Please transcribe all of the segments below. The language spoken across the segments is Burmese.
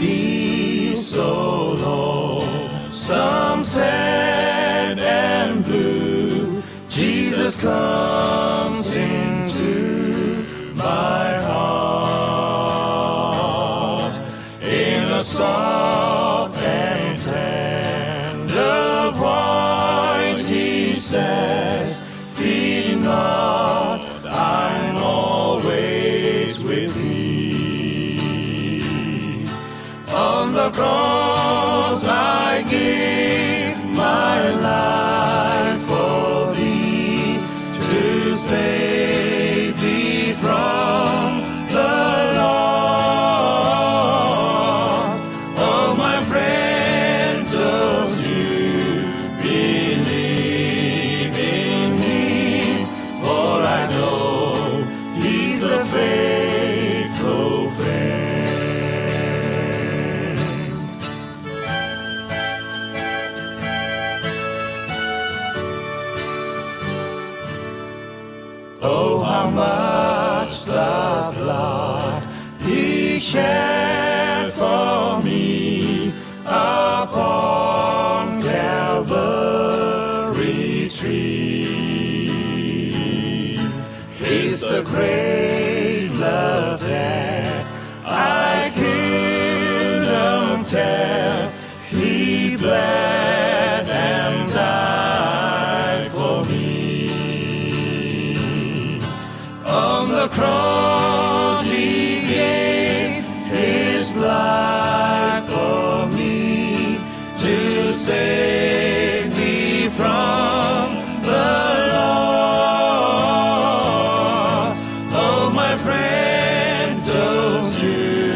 feel so low, some sad and blue, Jesus comes into my heart. In a soft and tender voice he says, fear not, I'm always with thee. On the cross I give my life for thee, to save thee from the lost. Oh, my friend, don't you believe in him? For I know he's a faithful friend. Oh, how much the blood he shed for me upon Calvary tree. It's the great love that I couldn't tell. He bled and died for me. On the cross he gave his life for me, to save me from the lost. Oh, my friends, don't you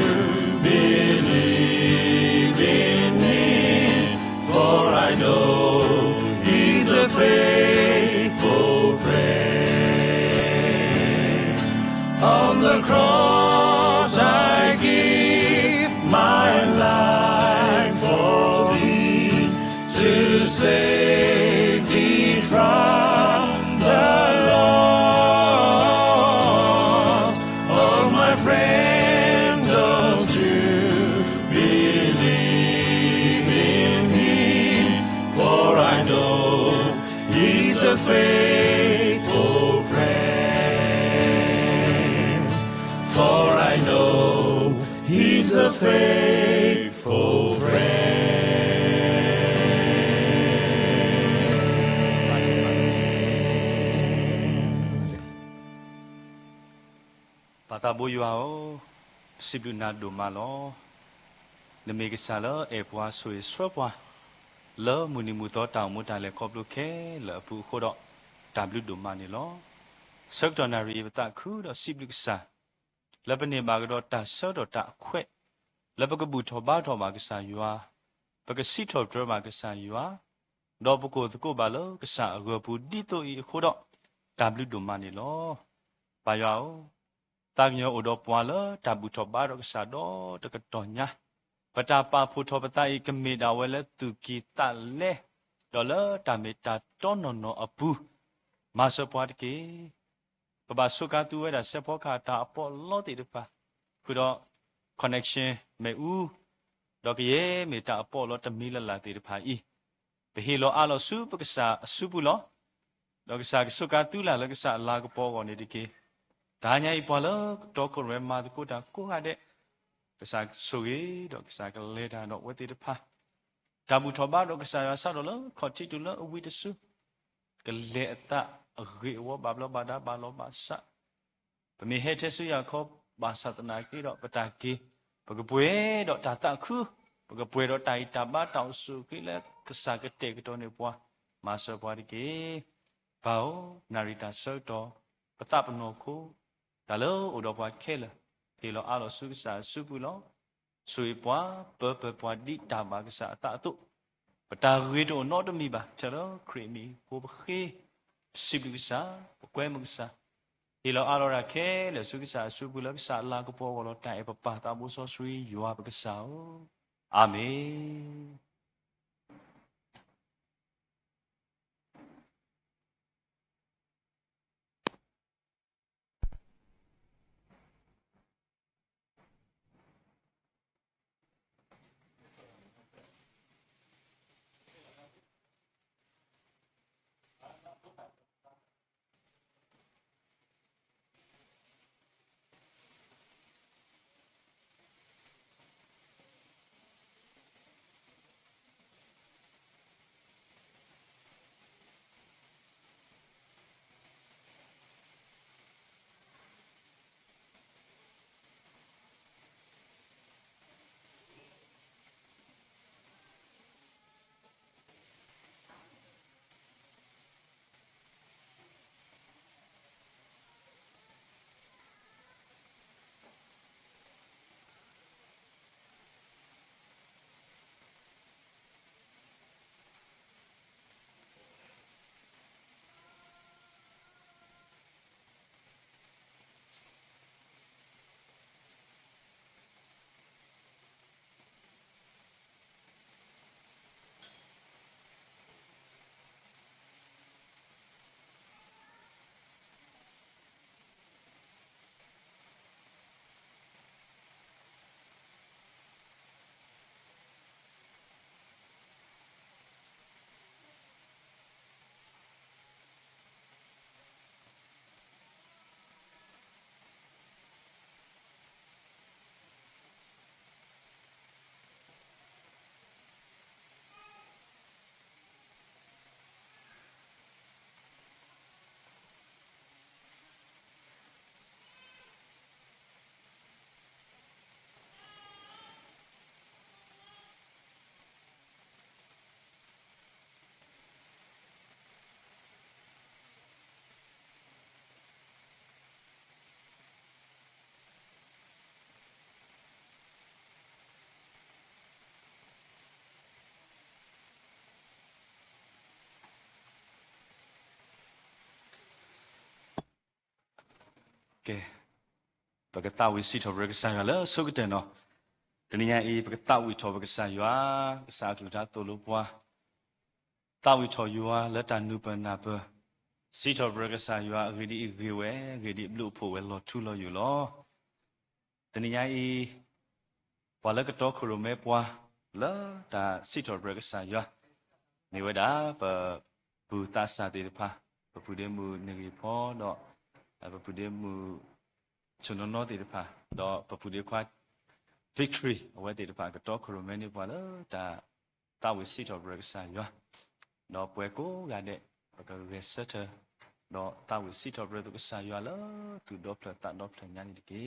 believe in him? For I know he's a faithful friend. On the cross I give my life for thee, to save thee from the lost. Oh, my friend, don't you believe in him? For I know he's a faithful friend. For I know he's a faithful friend. ဘာသာဘိုးရွာကိုစိပလူနာဒိုမာလောနမေကစားလောအေပွားဆွေဆွပွားလောမူနီမူတော်တောင်မူတန်လေကောပလုခဲလောပူခိုတော့တဘလူဒိုမာနေလောဆောက်တော်နာရီပတခုတော့စိပလူကစားလပနေမာကတော့တာဆော့တော့တာခွဲ့လပကဘူထောဘာထောမာကစားရွာပကစီထောဒရမာကစားရွာတော့ပကိုတကိုပါလောကစားအရပူဒီတိုဤခိုတော့တဘလူဒိုမာနေလောပါရွာတာညောအိုတော့ပွာလောတဘူထောဘာတော့ကစားတော့တကတော်ညာပတာပါဖူထောပတာဤကမေတာဝဲလဲသူကီတလဲဒေါ်လာတမေတာတောနော်နော်အပူမဆပွားတကေပပဆုကတူဝဲတာဆက်ဖောခါတာအပေါ်လောတိတပါခုတော့ connection မေဦးဒေါ်ကရေမေတာအပေါ်လောတမီလလာတိတပါဤဘဟီလောအလောစုပကစားအစုပူလောဒေါ်ကစားဆုကတူလာလကစားလာကပေါ်ကောနေတကေဒါညာဤပေါ်လောတော့ကိုရဲမာကိုတာကိုဟာတဲ့ကစားဆိုရီတော့ကစားကလေတာတော့ဝတိတဖာတဘူထောဘာတော့ကစားရဆောက်တော့လောခေါ်တိတူလောအဝိတဆုကလေတာရေဝဘာဘလဘာဒါဘာလောဘာဆာပမေဟဲချက်ဆူရခောဘာသတနာကိတော့ပတာကေပကပွေတော့တာတခုပကပွေတော့တိုင်တာဘာတောင်စုကိလေကစားကတဲ့ကတော့နေပွားမဆပွားဒီကေဘောနာရီတာဆောက်တော့ပတပနောခုဒါလို့ဥတော်ပွားခဲလာဒီလိုအလိုစုကစားစုပူလောဆွေပွားပပပွားဒီတာဘာကစားအတအတုပတာရီတော့နော်တမီပါချတော့ခရီမီကိုဘခေစိဘကစားပကွဲမကစားဒီလိုအလိုရခဲလေစုကစားစုပူလောကစားလာကပေါ်ဝလောတိုင်ပပတာဘူးဆောဆွေယွာပကစားအာမင် ကဲပကတဝီစီထောဘရကဆာရလဲဆုကတဲ့နော်တနည်းအားပကတဝီထောဘကဆာရွာစာကလူတာတိုလိုပွားတဝီထောရွာလက်တနုပနာပစီထောဘရကဆာရွာဂေဒီဂေဝဲဂေဒီဘလူဖို့ဝဲလောထူလောယူလောတနည်းအားပွာလကတော့ခရမဲပွားလာတာစီထောဘရကဆာရွာနေဝဒါပဘူတာစာတေဖာပပူဒေမူနေဖောတော့ပပူဒေမူချွန်နော်တေဖာတော့ပပူဒေခွာ victory အဝဲတေတပါကတော့ခရမဲနေပွားလားတာဝီစီတော်ဘရက်ဆာရွာတော့ပွဲကိုရတဲ့ပကရစတာတော့တာဝီစီတော်ဘရက်ဆာရွာလားသူတော့ဖလတာတော့ဖလညာနေတကေ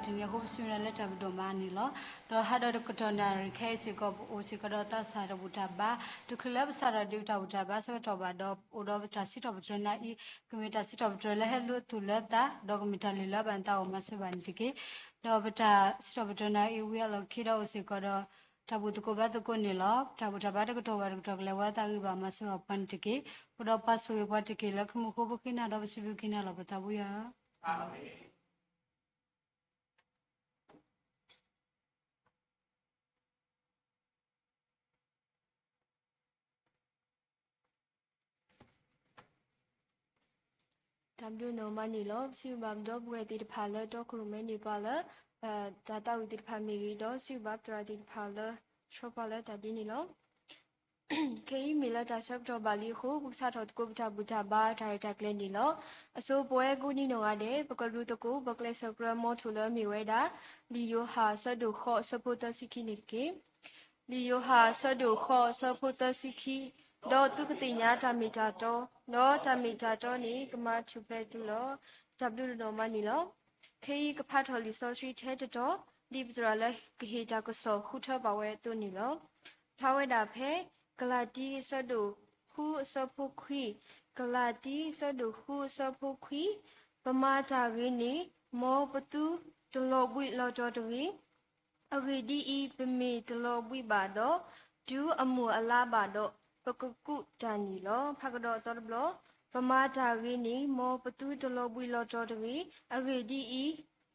တင်ရဟုတ်ဆွေးနွေးလက်တာဘတော်မနီလောတော့ဟာတော့ကတော်နာရခဲစီကောအိုစီကတော့တဆာတော့ဘူတာဘာတခလပ်ဆာရဒီတာဘူတာဘာစကတော့ဘာတော့အိုတော့တာစီတော့ဘတော်နာဤကမတာစီတော့ဘတော်လဲဟဲလို့သူလက်တာတော့ကမတာလီလဘန်တာအိုမဆဘန်တကေတော့ဘတာစီတော့ဘတော်နာဤဝီလောခိတော့စီကတော့တာဘူတကိုဘာတကိုနေလောတာဘူတာဘာတကတော့ဘာတော့လဲဝတာကြီးဘာမဆဘပန်တကေဘတော့ပတ်ဆွေဘတကေလက်ခမခုဘကိနာတော့စီဘကိနာလောဘတာဘူယာအာမင်တမ်ဒူနိုမနီလောစီဘမ်တော့ဘွေတိဖာလတော့ခရုမဲနေပါလဒါတာဝီတိဖာမီရီတော့စီဘပ်တရာတိဖာလရှောပါလတဒီနီလောခေမီလာတာဆက်တော့ဘာလီခုဘုစားတော့ကိုပတာဘူတာဘာဒါရိုက်တာကလေးနီလောအစိုးပွဲကူနီနောငါတဲ့ပကရူတကူဘကလက်ဆကရမောထူလမီဝဲတာလီယိုဟာဆဒုခောဆပုတစီခိနီကေလီယိုဟာဆဒုခောဆပုတစီခိတော့သူကတိညာတာမီတာတော့တော့တာမီတာတော့နီကမချူပဲတူလောဂျပ်ဒူနိုမနီလောခေကဖတ်ထော်လီဆောစရီထဲတော့ဒီပစရလက်ခေတာကဆောခုထပါဝဲတူနီလောထားဝဲတာဖဲကလာတီဆဒုခုဆဖုခွီကလာတီဆဒုခုဆဖုခွီပမာတာရင်းနီမောပတူတလောဘွိလောတော်တရီအဂီဒီဤပမေတလောဘွိပါတော့ဒူအမှုအလားပါတော့ပကကုတန်နီလောဖကတော့တော်ဘလောပမာတာရင်းနီမောပတူတလောဘွိလောတော်တရီအဂီဒီဤ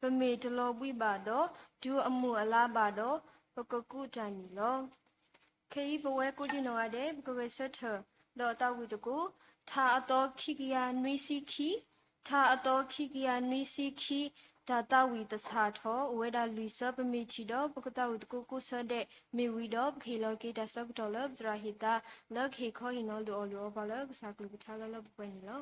ပမေတလောဘွိပါတော့ဒူအမှုအလားပါတော့ပကကုတန်နီလောခေဘဝဲကိုဒီနောရတဲ့ဘကဝဲဆက်ထဒေါ်တာဝီတကူသာအတော်ခိကယာနွီစီခီသာအတော်ခိကယာနွီစီခီဒါတာဝီတစာထောဝဲဒါလူဆပမီချီတော့ပကတာဝီတကူကုဆတဲ့မေဝီတော့ခေလောကေတဆောက်တော်လဘဇရာဟီတာလက်ခေခေါဟီနော်လူအော်လူအော်ဘာလကစားကလူပထားလလပွဲနေလော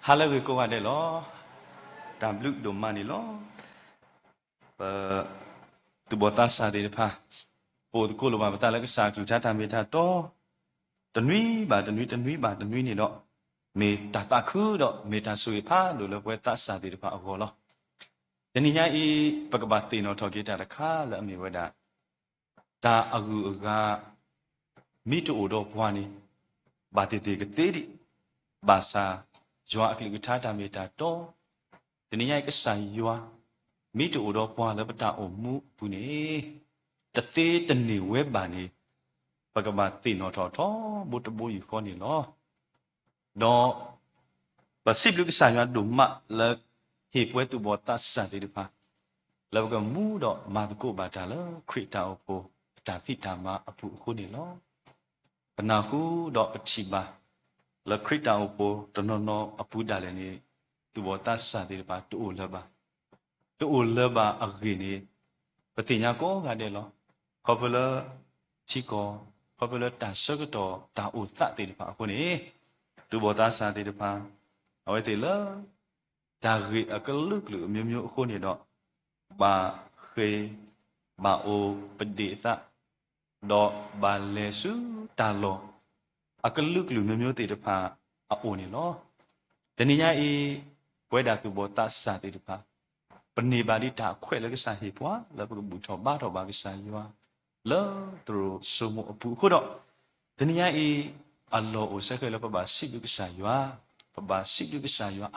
ဟာလကေကိုရတယ်လောတမ်ဘလုဒိုမနီလောသူဘောတာစာဒီဖာပိုတကိုလိုပါပတာလကစာကျူတာတမေတာတော့တနွီပါတနွီနေတော့မေတာတာခုတော့မေတာဆွေဖာလို့လည်းပွဲတာစာဒီဖာအခေါ်လောယနေ့ညဤပကပတိနောထောကေတာတခါလည်းအမေဝဒဒါအကူကမိတူတော့ဘွားနေဘာတေတေကတေဒီဘာစာယွာအကလိကထားတာမေတာတော့ဒီနေ့ညကဆိုင်ယွာမိတူတော့ဘွားလည်းပတာအုံမှုဘူးနေတသေးတနေဝဲပါနေပကပတိနောထောထောဘုတဘူယူခေါ်နေလောတော့ပစိပလူကဆိုင်ယွာဒုမလက်ဟေပွဲသူဘောတတ်စတဲ့ဒီပါလောကမူတော့မာတကုဘာတာလခရစ်တာအပိုတာဖိတာမအပူခုနေလောပနာဟုတော့ပတိပါလခရစ်တာအပိုတနောနောအပူတာလည်းနေသူဘောတတ်စတဲ့ဒီပါတူလပါတူလပါအဂိနေပတိညာကောကတဲ့လောခေါပလ chỉ có có bây giờ ta sơ cái đó ta ủ tạ thì được phải không nhỉ tu bồ tát sa thì được phải ở vậy thì lỡ ta ghi ở cái lực lượng miêu miêu khuôn này đó bà khê bà ô bật địa tạ đó bà lệ sư ta lo ở cái lực lượng miêu miêu thì được phải ở ổn này lo dan ini ai quay đạt tu bồ tát sa thì được phải Penibadi tak kuat lagi sahih puan, lalu kebutuhan baru bagi saya. Lalu terus semua apu kuda. Tanya i Allah usah kalau pebasik juga saya, pebasik juga saya.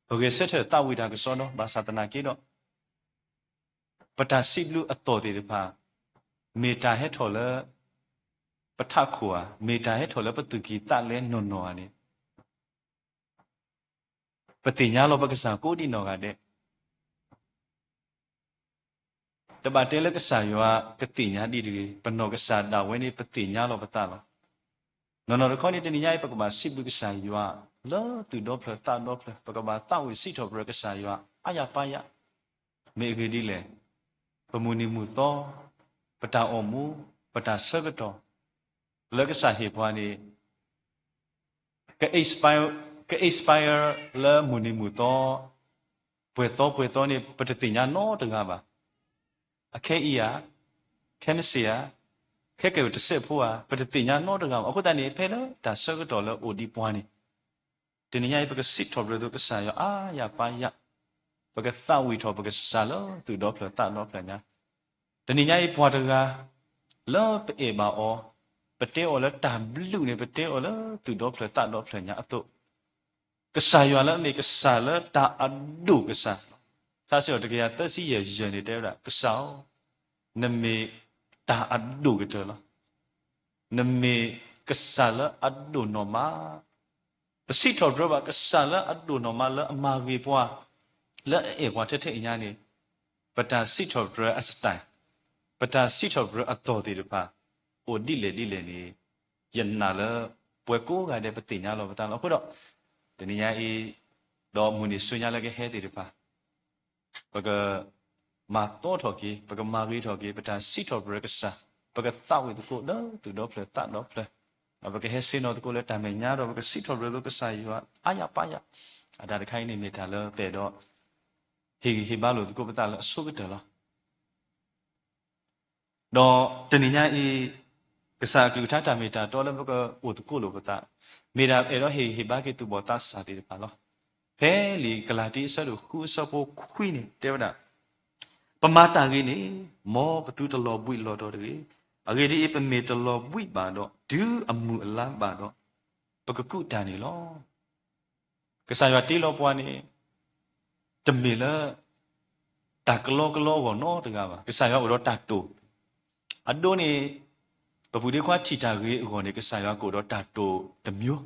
Oke saya tahu dah ke sono bahasa tanah kita. Petasik lu atau tidak pa. Meta het hola petakua, meta het hola petuki tak len nono ani. Petinya lo pakai sapu di nogade. Tebatnya kesayua ketinya di penuh kesada ini petinya lo betal lo. Nono rekon ini ninya ipa kebasib lu kesayua. Lo tu dople tak dople pakaba tahu isi dople kesayua. Ayah payah. Megedi le. Pemuni muto peta omu peta segeto. Lo kesahih puani ke inspire le muni muto pueto ni petinya no dengar ba. Ake iya, kemesia, keke udah sepua, petinya no dengar. Aku tanya pela, dah segeto le odi puani. Tininya ipa kesit dople tu kesayua. Ya payah. Pakai tahu itu pakai salah tu dople tak dople nya. Tininya ipa dengar. Lo pe eba o pete o le tablu ni pete o le tu dople tak dople nya atau kesayuan le me kesala tak adu kesal. Saya sudah kaya tu si ya jadi dia dah kesal. Nemi tak adu gitu lah. Nemi kesala adu normal. Pesito berapa kesala adu normal le amagi puah. Le eba tete inya ni. Pada sito berapa astai. Pada sito berapa atau tidak pa. Oh dile ni. Yang nala pueko gak ada petinya lo betul aku dok. Tadinya do munisunya lagi hedi depa. Baga mato thoki, baga mari thoki, pada sito berkesah. Baga tahu itu kok dah tu dople tak dople. Baga hesino tu kok le tamenya do baga sito berkesah yo ayah payah. Ada dekai ni metala pedo. Hibalu tu kok betul so betul lah. Do tadinya kesah kita dah meta do le baga utuku lo betul. Mira ero hibagi tu botas sati depa lo. Peli keladi selalu khusapo kuini tewada. Pemata gini mo betul terlalu buat lo tu lagi. Agak dia pemeta lo buat bado. Tu amu elam bado. Pekekut tani lo. Kesayati lo puan ni. Temila tak kelo wono dengar apa. Kesayat udah tak tu. Ado ni pebudi kuat cita gini ni kesayat udah tak tu demiu.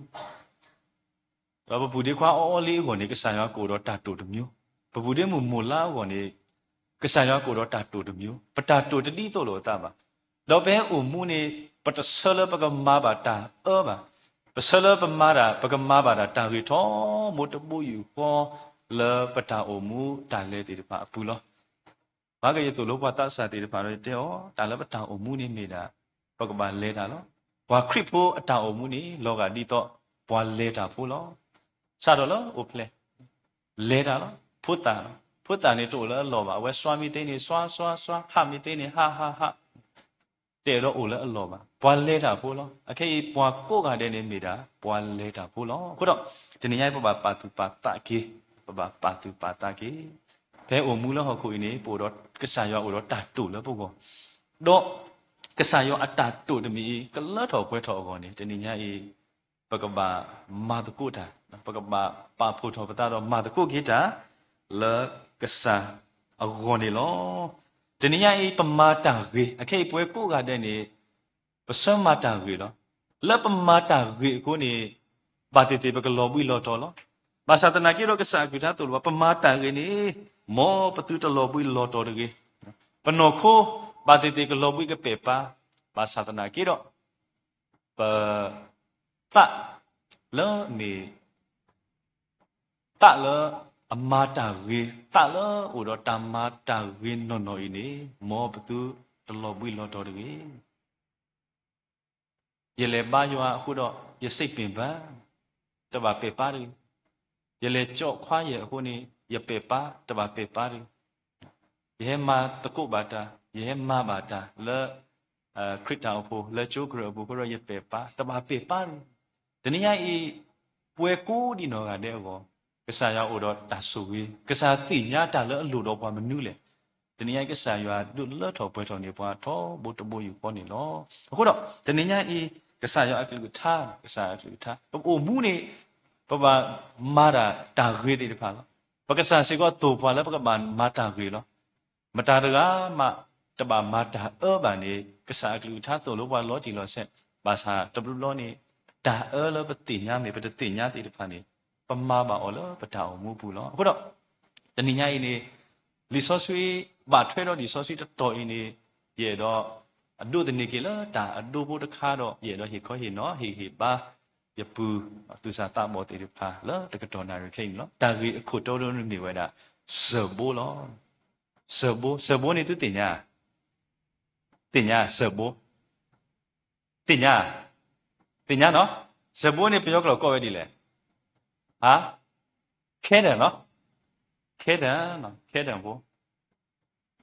Bapa budi kuah oli goni kesaya aku dah tato demiu. Pebudi mula goni kesaya aku dah tato demiu. Petato tadi tu lo tak ba. Lepas ni petasala pakai mabata, ba. Pesala pemara pakai mabata tahu itu muda buyu ko le peta tale di depan pulau. Maka itu lo patah saat di depan itu tale peta ni meda pakai balik dah lo. Wah kripo peta ni lo gadi to balik dah pulau. Sadola uple leda lo puta ni tu la loba we swami te ni swa ha mi te ni ha te lo ula loba pwa leda pu lo akai pwa ko ga de ni mi da pwa leda pu lo ko do tini nyai pa patu pata ki pe o mu lo ho ko ni pu do kesayo o do ta tu lo pu ko do kesayo ata tu de mi ka la tho pwe tho ko ni tini nyai pagaba matukuta pagaba pa photo patado matukita le kesa agoni lo teninya I pemata gi akai pue ku ga de ni pesamata gi lo le pemata gi ku ni batiti pagalo bui lo to lo bahasa tanaki lo kesa kita tu lo pemata gi ni mo patu to lo bui lo to de gi penoko batiti ke lo bui ke pepa bahasa tanaki lo pe tak le ni tak le amata ri tak le udah tamata ri no ini mo betul lo bui lo to de ye le ba yo hu do ye sait pin ba ta ba pe pa de ye le cho khwa ye hu ni ye pe pa ta ba pe pa de ye ma ta ko ba ta ye ma ba ta leခရစ်တာဖို့လေချိုကရဘူးကိုရပေပါတဘာပေပါတနည်းအားဤပွဲကိုဒီနော်ကတဲ့ဘောကစားရောက်တော့တဆူကြီးကစားတိညာတလည်းအလိုတော့ဘာမနူးလေတနည်းအားကစားရွာတို့လွတ်တော်ပွဲတော်နေပွားတော့ဘုတဘိုးယူပေါ်နေလောအခုတော့တနည်းအားဤကစားရောက်အကလူထားကစားအကလူထားအိုမူနေပပမာတာတာခေးတဲ့ဖာလောပကစားစေကတော့ပွားလဲပကမာတာခေးလောမတာတကားမတဘာမာတာဘန်နေကစားကလူထားတော်လို့ဘာလောကြည့်လို့ဆက်ဘာသာတဘလူလောနေတာလောပတိညာမေပတိညာတိတဖာနေပမာပါအော်လောပတာအောင်မူဘူးလောအခုတော့တဏိညာအင်းနေလီဆော့ဆွေဘာထွဲတော့ဒီဆော့ဆွေတော်အင်းနေရေတော့အဒုတနေကေလာတာအဒုဘုတခါတော့ရေတော့ဟေခေါ်ဟေနော်ဟေပါယပူသူစာတမောတေတဖာလောတကတော်နာရခိနော်တာကြီးအခုတော်တော်နေဝဲတာစဘောလောစဘောနေသူတင်ညာတင်ညာစဘောတင်ညာနော်စဘောနေပြောကြတော့ကောက်ရည်လေဟာခဲတယ်နော်ခဲတယ်ဘော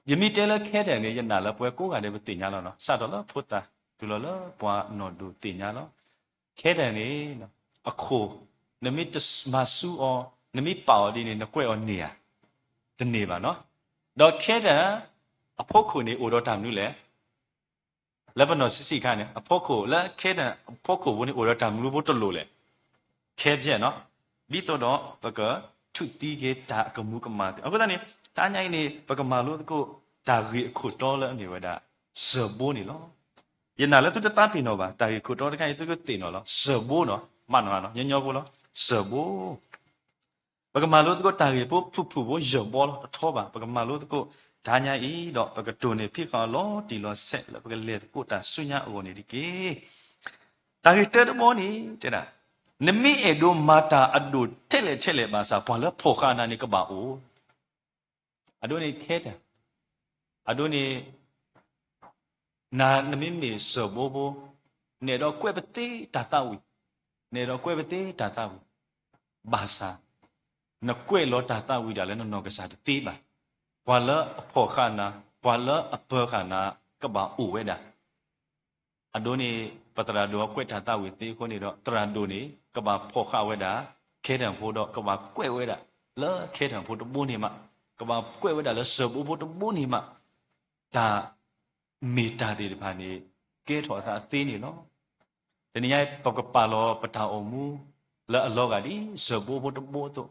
ယမိတဲလခဲတယ်နေရနာလပွဲကိုကလည်းတင်ညာလောနော်စတော့လဖုတာဒူလောလပွားနော်ဒူတင်ညာလောခဲတယ်နေနော်အခုနမိတမဆူအောနမိပါအော်ဒီနေနကွဲအော်နေရတနေပါနော်တော့ခဲတယ်အဖို့ခုနေအိုတော့တမ်နူလေလက်ပနော်စစ်စစ်ခါနေအဖို့ခုလက်ခဲတယ်အဖို့ခုဘုန်အိုတော့တမ်နူဘုတလို့လေခဲပြက်နော်ဒီတော့ပကထုတီကေတာကမှုကမာအခုတည်းနေတာညိုင်းနေပကမာလို့ကိုတာရီအခုတော်လဲနေဝဒစဘိုးနေလောယနာလဲသူတတာပီနော်ပါတာရီခုတော်တခိုင်သူကတင်နော်လောစဘိုးနော်မနော်ညညောကိုလောစဘိုးပကမာလို့ကိုတာရီပို့ဖူဘိုးယောဘောလောထောပါပကမာလို့ကိုဒါညာဤတော့ပကတုန်နေဖြစ်ခေါ်လောတီလောဆက်လပကလေကိုတာဆုညာအိုနေဒီကေတာရီတဲတမောနေတဲ့တာနမိအေဒိုမာတာအဒိုထဲလေပါစာဘာလဖောခါနာနေကပါအိုအဒိုနေခဲတယ်အဒိုနေနာနမိမေစဘောဘောနေတော့ကွဲပတိတာတာဝီနေတော့ကွဲပတိတာတာဝီဘာစာနကွဲလောတာတာဝီဒါလည်းနော်ကစားတေးပါဘာလဖောခါနာဘာလအပခါနာကပါအိုဝဲတာအဒိုနေပတရာဒိုကွဲတာတာဝီတေးခေါနေတော့တရာဒိုနေကဘာဖောခဝဲတာခဲတံဖို့တော့ကဘာကွဲဝဲတာလဲခဲတံဖို့တပိုးနေမှာကဘာကွဲဝဲတာလဲစဘဖို့တပိုးနေမှာဒါမေတ္တာတွေဒီပါနေကဲထော်သာသေးနေနော်ဒီနေ့ပကပါလောပတာအုံမူလဲအလောကဒီစဘဖို့တပိုးတော့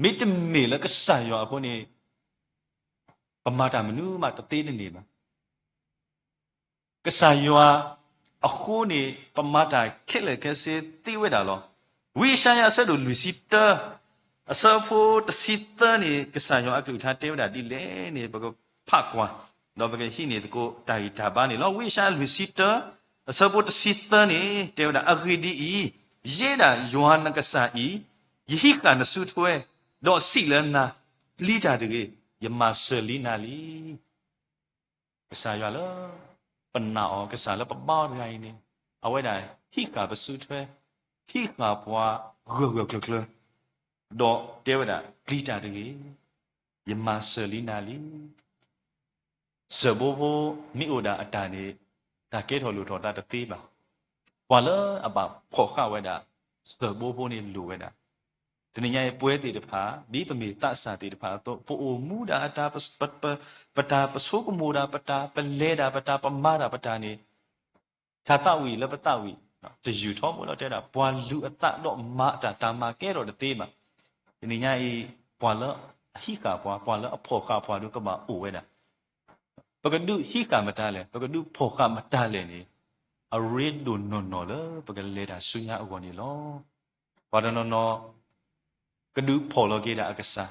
မိတမေလဲကဆာရောအခုနေပမာတာမနူးမှာတသေးနေမှာကဆာရောအခုနေပမာတာခက်လေကစေတိဝဲတာလောဝိရှာယဆတ်တို့လူစီတာအစဖို့တစီတာနေကဆာယောအကလူထားတဲဝတာဒီလေနေဘကဖတ်ကွာတော့ဘကဟိနေတကိုတိုင်တာပါနေလောဝိရှာလူစီတာအစဖို့တစီတာနေတဲဝတာအဂိဒီဤယေတာယောဟန်ကဆာဤယဟိကနဆုထွဲတော့စီလနာလီတာတေယမဆလီနာလီကဆာယောလောပနာအောကစားလပပောင်းရိုင်းနေအဝဲတိုင်းဟိကပစုထွဲဟိကပွားဂုကလတော့တဲဝဒဂလိတာတကြီးယမဆလီနာလီစဘောဘမိအိုဒါအတာနေဒါကဲထော်လူတော်တာတသေးပါဘွာလအပဖောခဝဲတာစဘောဘနေလူဝဲတာတနည်းရဲ့ပွဲတေတဖာဒီပမေတဆာတေတဖာတော့ပိုမူဒါတာပတာပဆိုးကမူဒါပတာပလဲတာပတာပမာတာပတာနေသာတဝီလပတဝီတယူထောမို့တော့တဲ့တာဘွာလူအတတော့မာတာမာကဲတော့တသေးမှာဒီနည်းရဲ့ဘွာလအဟိကဘွာလအဖောခဘွာတို့ကမအိုဝဲတာပကဒုဟိကမတားလဲပကဒုဖောခမတားလဲနေအရေဒိုနော်လေပကလေတာဆုညာအကောနေလောဘာဒနော်ကဒုဖော်လောကေတာအကစား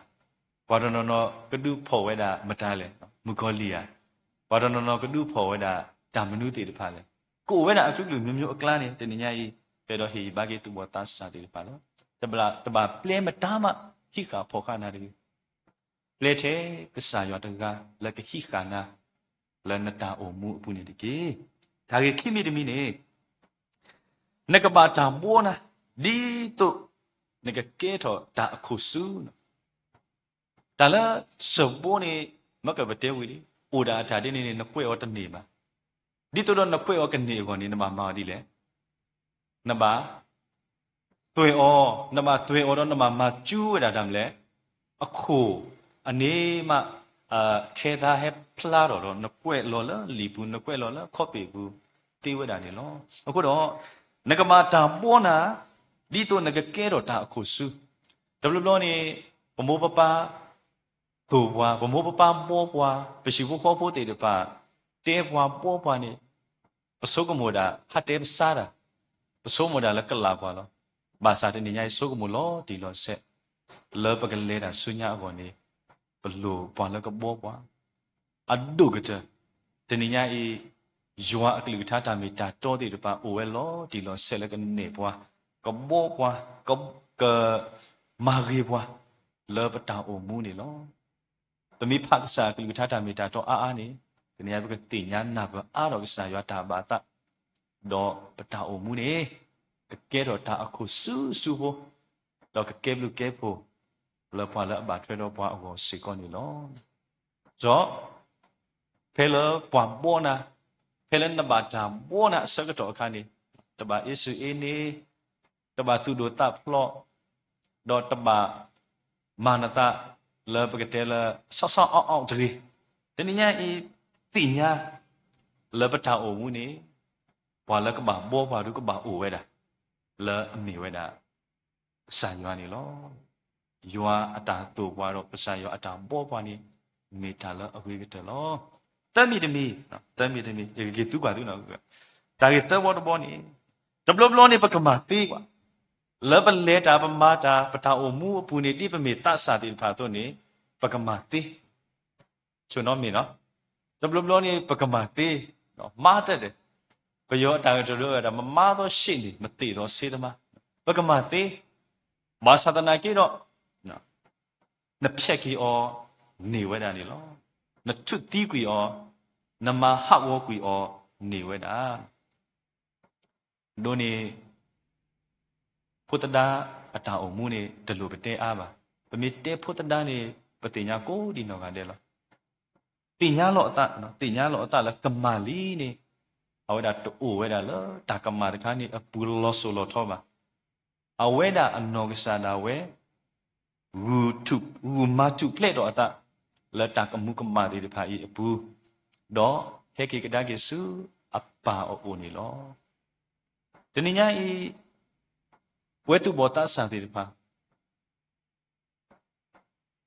ဘာဒနော်ကဒုဖော်ဝဲတာမတားလဲမူကောလီယာဘာဒနော်ကဒုဖော်ဝဲတာတာမနုတေတဖာလဲကိုဝဲတာအထုလူမျိုးမျိုးအကလန်းနေတနညာကြီးပေတော့ဟေဘာကေတူဘတာစာတေတဖာလောတဘာပလဲမတားမဟိခါဖော်ခနာတေပလဲတဲ့ကစားရတကလကဟိခါနာ le na ta o mu pu ni de ke da ge kimi de mi ne na ka ba ta bo na di to na ka ke tho ta khu su ta la so bo ni ma ka ba te wi di o da ta de ni na kwe o ta ni ma di to do na kwe o ka ni ko ni na ma di le na ba twe o na ma twe o do na ma chu da dam le a khu ane maခဲသားဟဲဖလာတော့နကွဲ့လော်လလီပူနကွဲ့လော်လခော့ပေဘူးတေးဝဒါနေလောအခုတော့နကမာတာပေါ်နာဒီတော့နကကဲတော့တာအခုစုဒဘလဘလနေဘမိုးပပသူဘွားဘမိုးပပပေါ်ဘွားပရှိဘူးခေါ်ဖို့တေတပါတဲဘွားပေါ်ဘွားနေပစုကမိုဒါဟတ်တဲပစားတာပစုမိုဒါလကလာဘွားလောဘာသာတနေညိုင်စုကမိုလောဒီလောဆက်လောပကလေးတာဆုညာဘောနေบลูปอนแล้วก็บอกว่าอัดดูก็จะแต่นี่ไงยัวอักลิท่าตามีตาโตติดปะโอเวลอดีลอเสแล้วก็เนปว่าก็บอกว่าก็มาเรียบว่าเลอปตาโอมูนี่ลอแต่มีภาคษาอักลิท่าตามีตาโตอานี่แต่นี่ไงก็ติญาณนับอาดอกษายัวตาบาตะดอปตาโอมูนี่ก็เกดอตาอคุสู้โบดอกก็เก็บลูกเก็บโบเลพอละบาดเฟลปว่าโอ้สิก่อนนี่ล้อจ่อเพลปว่าบัวนะเพลนบาดจามบัวนะสักตัวคันนี้ตบะอิสุเอนี่ตบะตุโดตาพลอดอตบะมานาตาเลปกเตลซออ้อๆจีแต่นี่เนี่ยอีติญาเลปตาโอมูนี่พอละก็บาบัวพอดูก็บาโอเวดาเลอมีเวดาสัญญานี่ล้อยัวอัตาตัววารภาษายัวอัตาบ่ปานี่มีทาละอวิกตะลอตะมีตะมีเอกิตุกว่าตุนะตาเกตะบ่ตบ่นี่ตะบลบลนี่ปะกะมาติกว่าเลปะเลตาปะมาตาปะทาโอมูอปูนี่ติปะเมตะสาติภาตุนี่ปะกะมาติชุนอมีเนาะตะบลบลนี่ปะกะมาติเนาะมาตะเดปะยัวตาเกตโรอะมะมาโตชินี่มะติโตเสตมะปะกะมาติมาสาตนาเกโตนเพียกีอนิเวดานี่ลอนทุตีกุยอนมาหักวกุยอนิเวดาโดนี่พุทธดาอัตาอมูนี่ตะลุปเตอาบาปะมิเตพุทธดานี่ปฏิญาโกดีนอกันเดลติญาโลตะเนาะติญาโลตะละกัมมาลีนี่เอาเวดาตโอเวดาละตากัมมาตะคานี่อปุลอโซโลทอบาเอาเวดาอนอกษาดาเววูมาทุเพลดอตะละตากมุกมาติภาอีอปูดอเฮกิกดาเกสุอปาโอนี่ลอตนิญาอีเวตุบอตาสาติภา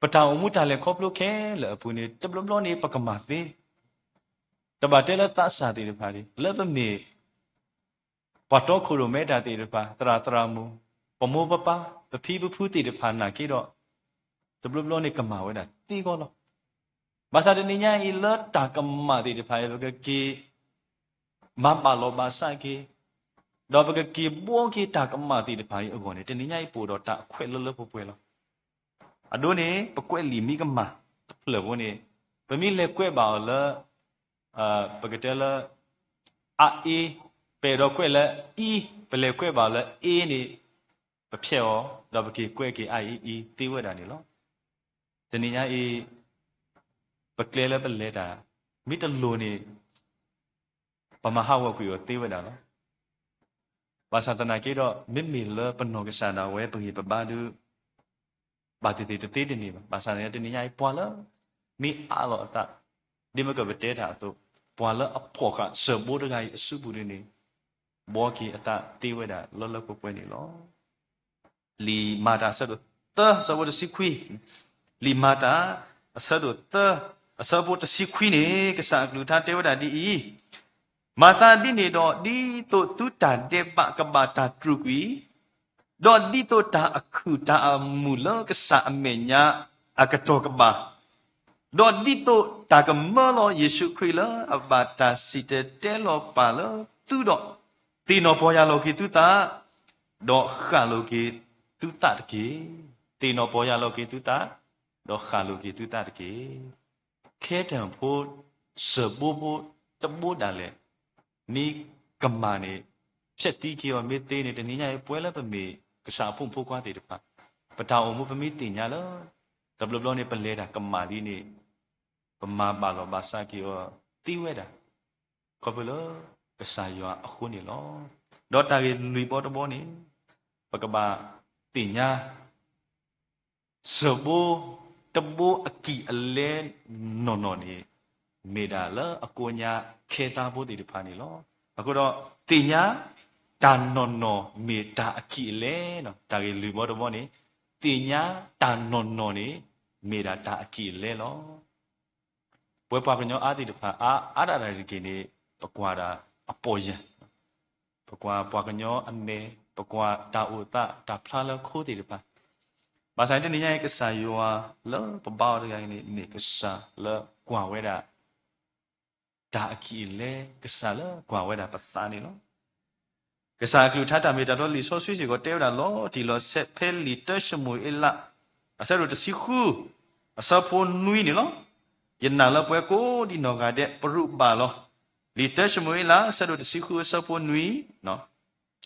ปะตาอมุตาเลคอบโลเคละอปูนี่ตบลบลนี่ปะกมาติตบะเตละตาสาติภาดิละบะเมปะตอคุโรเมตาติภาตรามูปโมปะปะปะพีปะพูติภานากิดอตบลบลนี่กมาเวดาตีก็ลอบาซาตนิญาอีละตากมาติภาเวกะกีมาปาโลบาซากีดอกกะกีบัวกีตากมาติภาอีอโกนี่ตนิญาอีปูดอตะแขวละปป่วยลออโดนี่ปะแขวลีมีกมาเพลวนี่ปะมีเลแขวบาละปะกะเตละอะเอเปดอแขวละอีเปเลแขวบาละเอนี่ปะเพียวดอกกีแขวกีไออีติเวดานี่ลอตนิญาอีปะเคลละปะเลตามิตะโลนี่ปะมหาวะกุยอติเวดาลอวาสาตนาเกดอมิมิเลปะโนกะสานาเวปะกีปะบาดูบาติติติตินี่บาสาเนี่ยตนิญาอีปวาละมีอาลอตะดิมะกะบะเตตาตุปวาละอพอกะเสโบดะกายสุบุรินี่บ่กีอตะติเวดาลอละปะปวยนี่ลอลีมาตาสะดุตะสะวะสิคุยลีมาตาสะดุตะสะวะสิคุยนี่กะสะกลุทาเทวดาดีอีมาตาดินี่ดอดีโตตุตาเดปะกะบาตาตรุกุยดอดีโตตาอะคุตาอะมูลกะสะอเมญะอะกะโตกะบาดอดีโตตากะมะลอเยซูคริสต์ละอะบาตาสิเตเตลอปาลอตุดอตีนอปอยาโลกิตุตาดอขะโลกิตุตาตะเกตีนอปอยาโลกิตุตาดอขะโลกิตุตาตะเกแค่ตังโพ舍波波的波达嘞，你干嘛呢？撇地去哦，没得呢，这人家不会来不没，个啥碰破瓜的的吧？不打我们不没定下了，但不老呢不来的，干嘛的呢？不嘛把个把啥去哦，地位的，可不了，个啥样啊？混的咯，到大个雷波的波呢，不个把定下，舍波的波阿基阿来喏呢？မေဒါလအကိုညာခေတာဘုတိတဖာနေလောအခုတော့တင်ညာတာနော်နော်မေတာအခိလေနော်ဒါကြီးလူဘောတော့ဘောနေတင်ညာတာနော်နော်နေမေတာတာအခိလေလောပွဲပွားကညောအာတိတဖာအာရရကိနေပကွာတာအပေါ်ရင်ပကွာပွားကညောအမေပကွာတာဥတတာဖလာလခိုးတိတဖာဘာဆိုင်တဲ့နေညာကဆာယောလောပပောက်တဲ့ကနေနေကဆာလောကွာဝဲတာဒါအခိလေကစားလကွာဝဲတာပစာနေနော်ကစားကလူထတာမေတာတော့လီဆိုဆွေးစီကိုတဲတာလောဒီလောဆက်ဖဲလီတရှမွေအလာအဆရတစီခုအစဖို့နွီနေလောယနာလပွဲကိုဒီနောကတဲ့ပရုပါလောလီတရှမွေလာအဆရတစီခုအစဖို့နွီနော်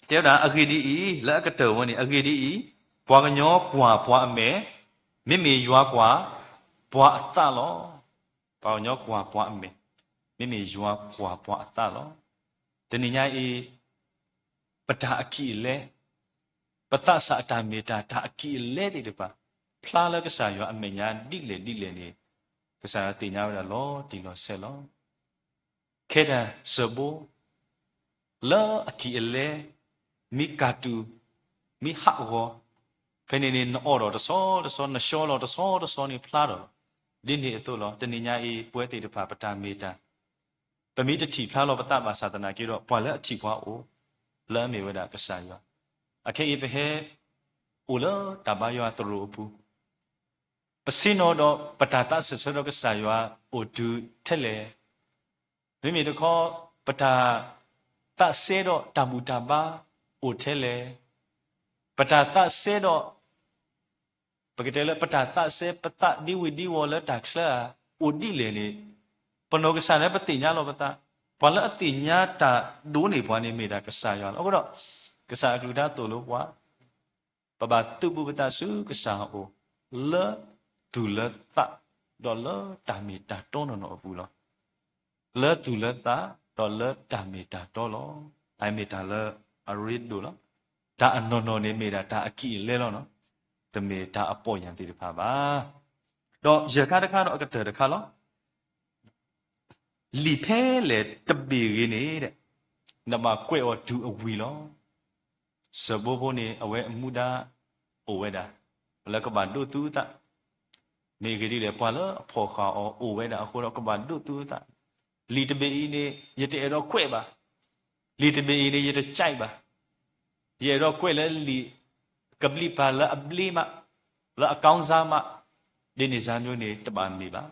တဲတာအခိဒီဤလက်ကတော်ဝနေအခိဒီဤပွားကညောပွားပွားအမဲမိမိရွာကွာပွားအသလောပွားညောကွာပွားအမဲမိမိရွာပွားပွားအသလောတဏိညာဤပတာအခိလေပတသအတမေတာဒါအခိလေတိတပါဖလားလကစားရွာအမေညာတိလေနေကစားတင်ညာရလောဒီလောဆက်လောခေတစဘောလာအခိလေမိကာတူမိဟာဝဖနေနေအော်တော်တဆောနရှောလောတဆောနေဖလားတော်ဒီနေအတူလောတဏိညာဤပွဲတိတပါပတာမေတာပမိတတိဖလားလောပတမသာသနာကြီးတော့ပွာလက်အတိပွားအိုလမ်းမေဝဒကဆာယောအခေအပဟေအိုလတဘယောတရူပူပစိနောတော့ပတတဆဆရောကဆာယောအိုဒူထဲလေမိမိတခေါ်ပတာတဆေတော့တမူတပါအိုထဲလေပတာတဆေတော့ပကတဲ့လေပတာတဆေပတဒီဝီဒီဝလတာခလာအိုဒီလေလေပနောကဆာလည်းပတိညာလောပတာဘာလဲအတိညာတာဒိုးနေဘွားနေမိတာကဆာရောအခုတော့ကဆာကလူတာတူလို့ဘွားပပတုပုပတဆုကဆာအိုလဒူလတဒေါ်လာတာမီတာတောနော်နော်ဘူးလောလဒူလတဒေါ်လာတာမီတာတောလောအိုင်မီတာလအရစ်ဒူလောဒါအနော်နော်နေမိတာဒါအကိလဲလောနော်တမေဒါအပေါ်ရန်တိတဖာပါတော့ရခါတခါတော့အကတဲ့တခါလောလီဖဲလေတပီရင်းနေတဲ့နမကွဲ့ော်ဒူအဝီလောစဘောဘိုနေအဝဲအမှုဒါအိုဝဲတာလကဘာဒုတူတာမေဂရီလေပွာလအဖော်ခါအောအိုဝဲတာအခုတော့ကဘာဒုတူတာလီတပီနေရတဲ့တော့ကွဲ့ပါလီတပီနေရတဲ့ကြိုက်ပါရတော့ကွဲ့လေလီကပလီပါလအပလီမလအကောင်းစားမဒီနေစားမျိုးနေတပါမီပါ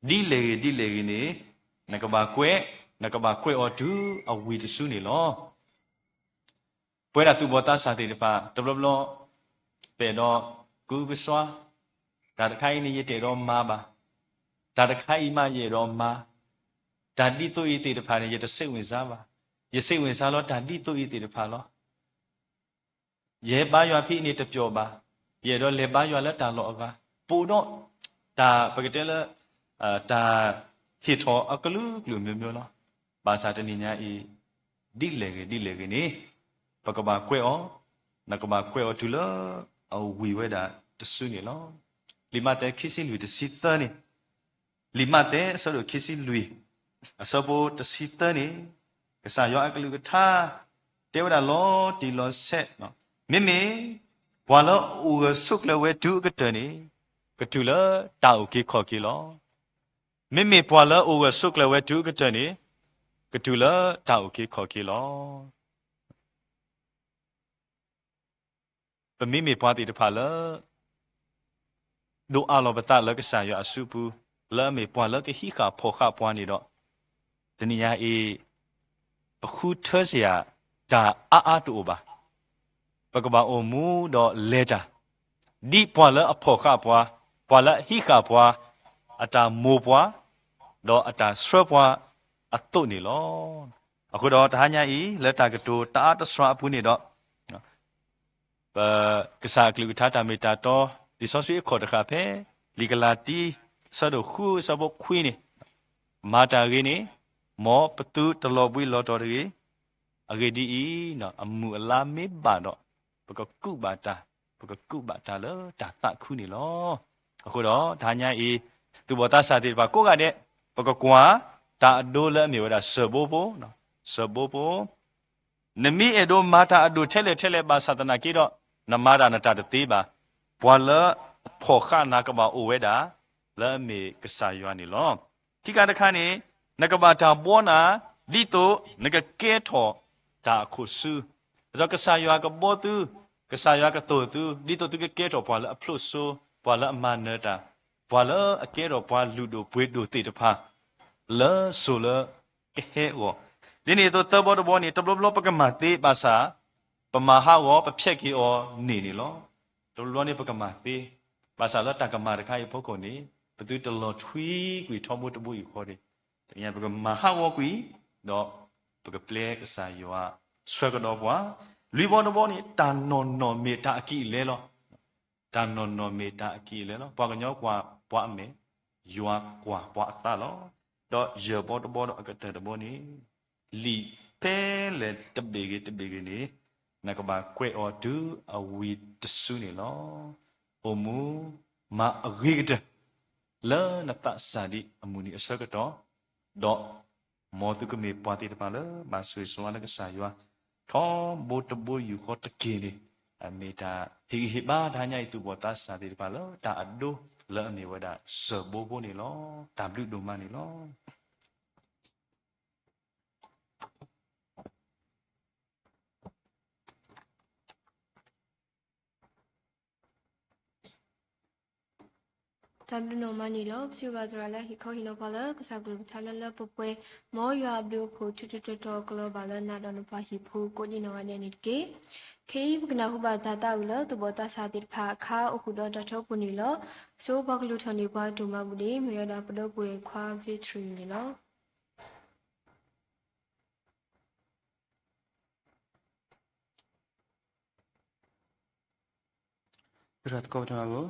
ဒီလေနေနကဘာကွဲအော်ဒူအဝီတဆုနေလောပွဲတာသူဘောတာစာတေတပါတဘလဘလပေတော့ကူကစွာဒါတခိုင်းနေရတဲ့တော့မာပါဒါတခိုင်းမရတော့မာဒါတိတုဤတေတပါနေရတဲ့စိတ်ဝင်စားပါရစိတ်ဝင်စားလို့ဒါတိတုဤတေတပါလောရဲပါရွာဖိနေတပြောပါရဲတော့လေပါရွာလက်တာလောကပို့တော့ဒါပကတဲ့လက်ဒါဟစ်ထောအကလူမျိုးလောဘာသာတနိညာဤဒီလေကနေပကဘာကွဲအောနကဘာကွဲအောတူလာအဝီဝဲတာတဆုနေလောလီမတဲ့ခီစီလူတစီသနေလီမတဲ့ဆိုလို့ခီစီလူအစဘောတစီသနေကစားရောအကလူကထားတေဝဒါလောဒီလောဆက်နော်မေဘွာလောဦးဆုကလဝဲဒုကတနေကတူလာတောက်ကေခေါ်ကေလောမေဘွာလောဦးဆုကလဝဲဒုကတနေကတူလာတောက်ကေခေါ်ကေလောပမိဘွာတိတဖာလောဒိုအလောဘတာလကဆာရအစုပူလာမေဘွာလကဟိခါဖောခဘွာနေတော့တဏိယာအေအခုထောစရာဒါအာတူပါပကဘာအိုမူတော့လေတာဒီဘွာလအဖောခဘွာဘွာလဟိခါဘွာအတာမိုဘွာ တော့အတာဆွဲပွားအတုတ်နေလောအခုတော့တဟညာဤလက်တာကတူတာတဆွာပူနေတော့ကစားကလူထားတာမီတာတော့ဒီဆော့ဆွေခေါ်တခါဖဲလီဂလာတီဆဒခုစဘခွီနေမာတာရင်းနေမောပတူတလောပွေလောတော်ရီအဂေဒီဤနော်အမှုအလာမေပါတော့ပကကုပါတာလောတာတခုနေလောအခုတော့ဒါညာဤသူဘောတာစာတိပါကိုကတဲ့ပကကွာတာအဒိုလဲမြေဝဒဆဘိုနော်ဆဘိုနမီအဒိုမာတာအဒိုထဲလေပါသနာကိတော့နမရနတာတတိပါဘွာလဖောခနာကဘာအိုဝဲတာလဲမေကဆာယွာနေလောခိကတခါနေနကဘာတာဘောနာလီတိုနကကဲထောတာခုစုဇကဆာယွာကဘောတူကဆာယွာကတိုတူလီတိုတူကကဲထောဘွာလအဖလုဆိုဘွာလအမနတာဘွာလအကဲတော်ဘွာလူတို့ဘွေတို့တေတဖာလဲဆိုလကဟဲဝဒီနေ့တော့တဘောတဘောနေတဘလပကမတေပါစာပမာဟာဝပဖြက်ကီအောနေလောတလောနေပကမတေပါစာလတကမာတခိုင်ဖို့ကိုနေဘသူတလောထွီးကွေထောမှုတဘူးခေါ်တယ်တကယ်ပကမဟာဝကွေတော့ပကပလေကစာယောဆွဲကတော့ဘွာလူဘောတဘောနေတာနော်မေတာအကိလဲလောတာနော်မေတာအကိလဲလောဘွာကညောကွာဘွာအမေယွာကွာဘွာအသလောတော့ရေဘောတဘောတော့အကတဲ့တဘောနေလီပဲလေတဘေကြီးနေနကဘာကွဲအော်ဒူအဝီတဆူနေလောအမူမာအဂိကတလာနတစာဒီအမူနီအစကတော့တော့မောတုကမေပွားတိတပါလမဆွေဆွာနကစာယွာခေါဘုတ်ဘယူခေါတကေနေအမေတာဟိဘာဒါညိုက်သူဘောတစာတိတပါလတာအဒိုလာနေဝဒဆဘောဘောနေလောဝဒိုမနေလောတမ်လူနိုမနီလောစီဝါဒရလာဟီခိုဟီနိုပါလကစားဂလူထားလလပပွဲမောရွာဘလူဖိုချွတ်တော်ကလောပါလနာဒနပါဟီဖိုကိုဒီနောကနေနိကေခေဘကနာဟုဘာတာတာဥလတဘောတာစာတိဖာခါအခုတော့တထောပုနီလောဆိုဘကလူထနေပွားဒုမဘူးဒီမေရတာပတော့ပွဲခွာဗီထရီနီလောရတ်ကောတမဘူး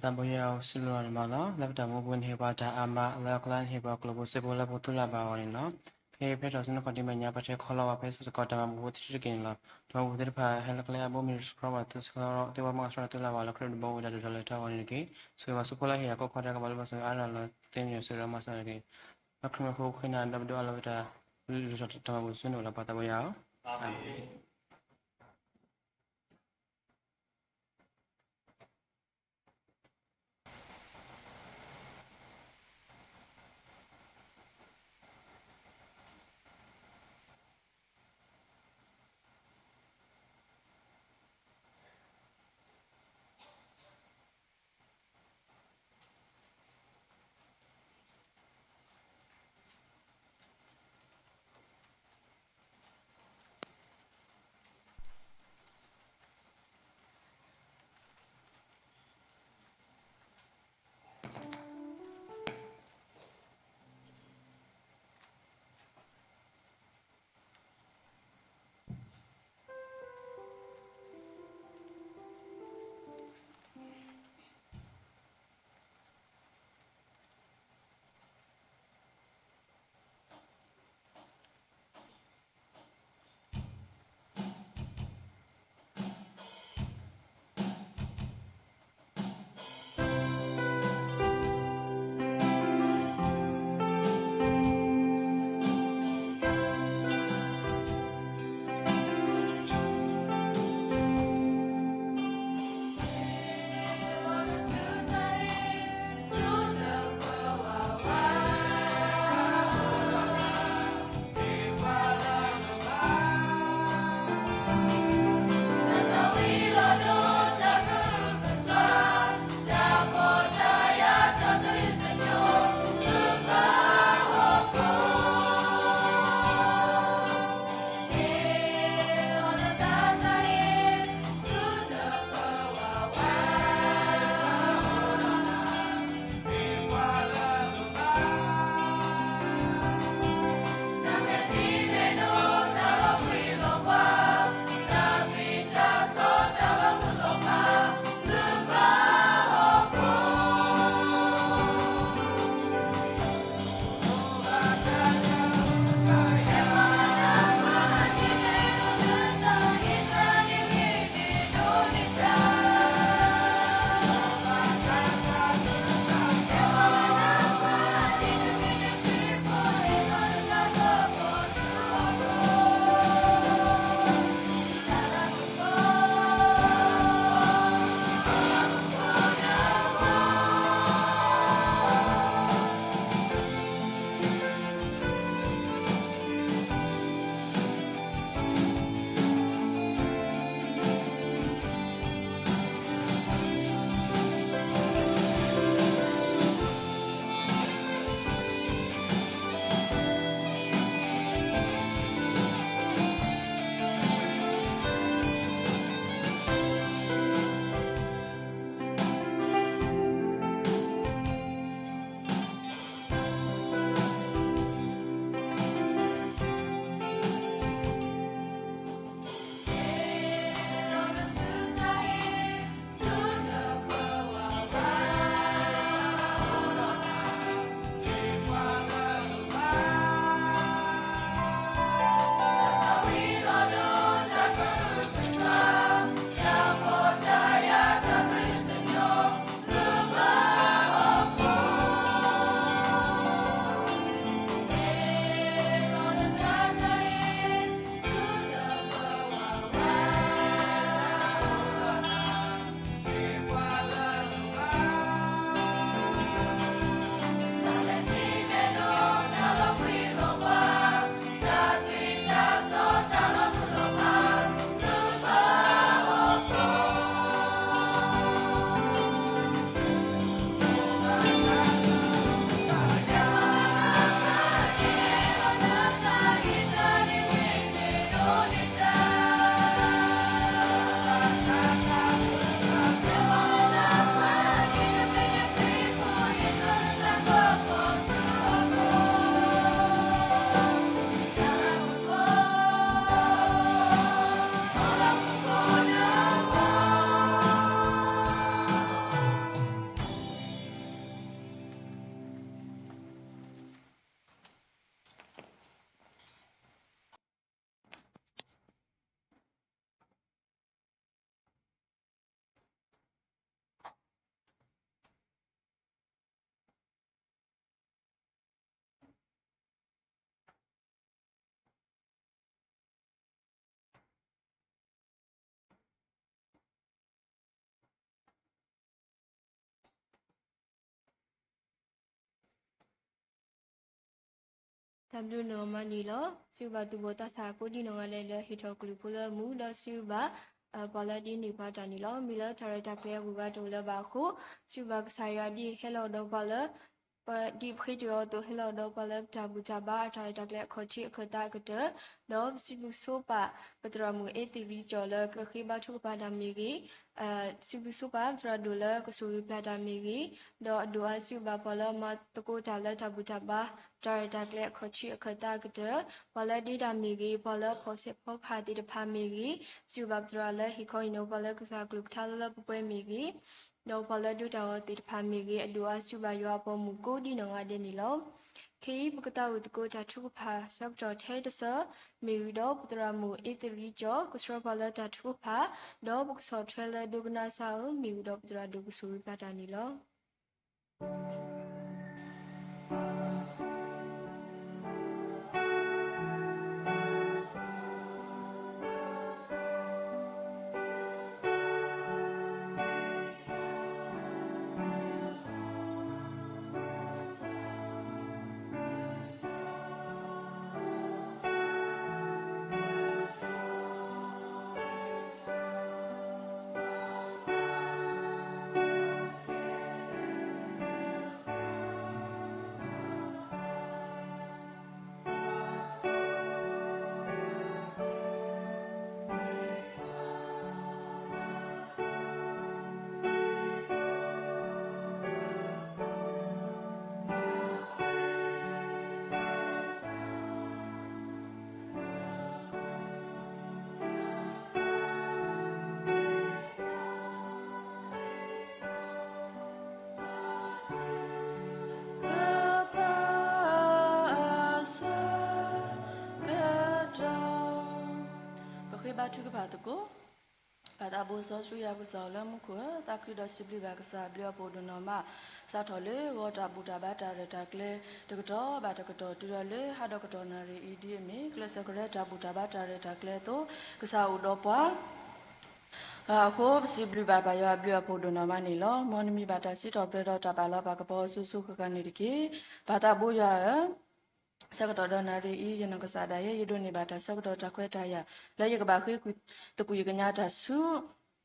တံပေါ်ရောက်ဆလိုရမလားလက်တမဘွန်းဟေပါတာအမလက်ကလန်ဟေပါကလဘစေဘလဘတူလာပါဝင်နော်ခေဖက်တော်စနကတိမညာပတဲ့ခေါ်လာဖဲစစကတမဘူးတိကင်းလာတော့ဘူးတဲ့ဖာဟဲလကလေအဘမီစခရမတ်စခရတေဝမဆရတလာပါလခရဒဘောဝဒဒလတာဝင်ကေဆိုမစပလာဟေကောခေါ်တာကဘလဘဆအာရလာတင်းရဆရမဆရကေအခမဖို့ခနာဒဘဒအလဝတာလူစတမဘူးစနိုလာပါတဘယောအာမင် W no mani lo silva tu bota sa ko di no ngale le hito glupula mu lo silva pala di ni pa ta ni lo mi lo charata kle ku ga to le ba ko silva sa ya di hello do pala di phito to hello do pala ta bu ta ba charata kle kho chi khata ka de lo sibu so pa patra mu e ti ri jo le ka khi ba thu pa da mi gi sibu so pa tra do le ko su pa da mi gi do a silva pala ma to ko ta le ta bu ta ba charata kle kho chi khata ka de pala di da mi gi pala pho se pho kha di da pha mi gi silva tra le hi kho no pala ka sa group tha le pu pe mi gi do pala du ta ti da pha mi gi do a silva yo po mu ko di no nga de ni lo khi bu ka ta u ko ta thu pha sak jo the de sa mi do putra mu e ti ri jo ku sro pala ta thu pha do bu so trailer do gna sa mi do putra do ku su pa ta ni lo ทุกบาตก็บาตาบุษสุยาบุษแล้วมุขตาคือดสิบลิบากษาเบลียปูดนมาสาทอเลวตาบุตาบาตาเรตาเคลตกตอบาตกตตุรเลหาดกตนารีอีดีมีเคลสกเรตาบุตาบาตาเรตาเคลโตกษาอุดปวาโคบสิบลิบาบายาเบลียปูดนมานี่ลอมอนมีบาตาสิตอเปรตาบาลบากปอสุสุขกันนี่ดิกีบาตาบุยาสกตอดนารีอียนกษาดายยดนิบาตาสกตอตะเควตายาและยกบาคือตะกุยกญาตาสุ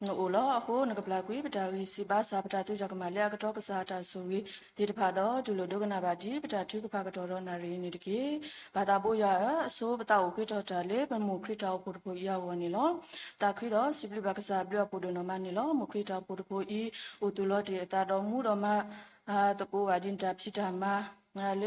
โนโลอโคนกบลากุยปตาวิสิบาสาปตาตุจักมาเลียกตอกษาตาสุวิติตพาดอจุลดกนาบาดีปตาทุกภาคตอดนารีนิดกีบาตาบุยาโซปตาอุคิตตาเลปมุคริตาปุตปุยาวนิลอตาคริดอสิบลิบากษาเบลปุดนมานิลอมุคริตาปุตปุอีอุตุลอติตาดอมูดอมาตะกูวาดินตาพิตามาเล